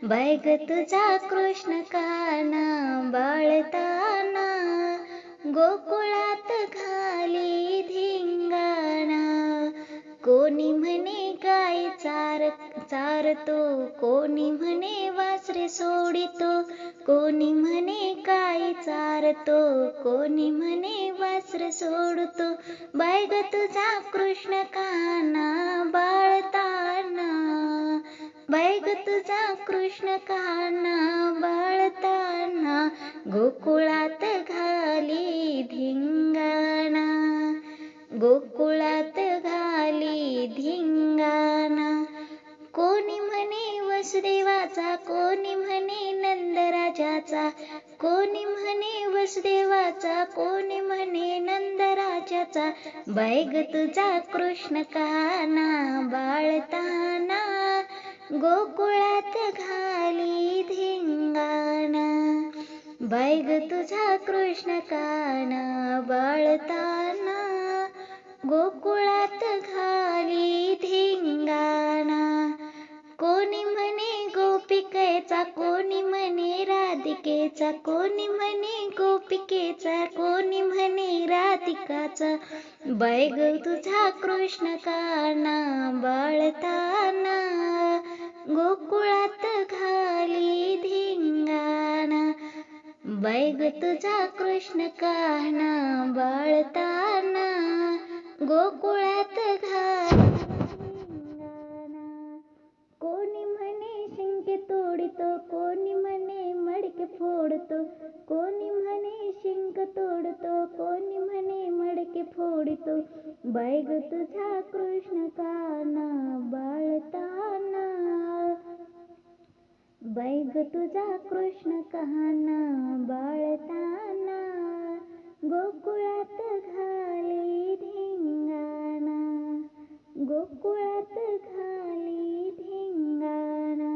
बाई ग तुझा कृष्ण काना बाळताना गोकुळात घाली धिंगाणा. कोणी म्हणे गाई चारतो, कोणी म्हणे वासरे सोडितो, कोणी म्हणे गाई चारतो, कोणी म्हणे वासरे सोडतो. बाई ग तुझा कृष्ण काना बाळताना, बाई ग तुझा कृष्ण काना बाळताना गोकुळात घाली धिंगाणा, गोकुळात घाली धिंगाणा. कोणी म्हणे वसुदेवाचा, कोणी म्हणे नंदराजाचा, कोणी म्हणे वसुदेवाचा, कोणी म्हणे नंदराजाचा. बाई ग तुझा कृष्ण काना बाळताना गोकुळात घाली धिंगाणा. बाई ग तुझा कृष्ण काना बाळताना गोकुळात घाली धिंगाणा. कोणी म्हणे गोपिकेचा, कोणी म्हणे राधिकेचा, कोणी म्हणे गोपिकेचा, कोणी म्हणे राधिकाचा. बाई ग तुझा कृष्ण काना बाळताना गोकुळात घाली धिंगाणा. बाई ग तुझा कृष्ण काना बाळताना गोकुळात घाली धिंगाणा. कोणी म्हणे शिंके तोडितो, कोणी म्हणे मडके फोडतो, कोणी म्हणे शिंक तोडतो, कोणी म्हणे मडके फोडितो. बाई ग तुझा कृष्ण काना बाळताना, बाई ग तुझा कृष्ण काना बाळताना गोकुळात घाली धिंगाणा, गोकुळात घाली धिंगाणा.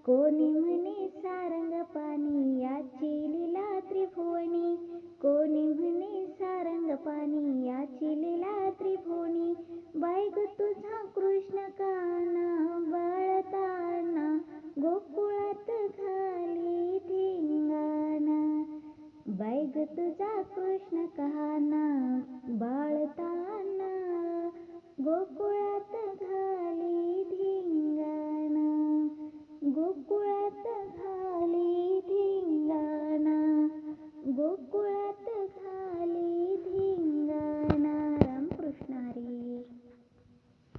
कोणी म्हणे सारंगपाणी याची लीला त्रिभुवनी, कोणी म्हणे सारंगपाणी याची लीला त्रिभुवनी. बाई ग तुझा कृष्ण काना बाळताना गोकुळात घाली धिंगाणा. बाई ग तुझा कृष्ण काना बाळताना गोकुळात घाली धिंगाणा, गोकुळात घाली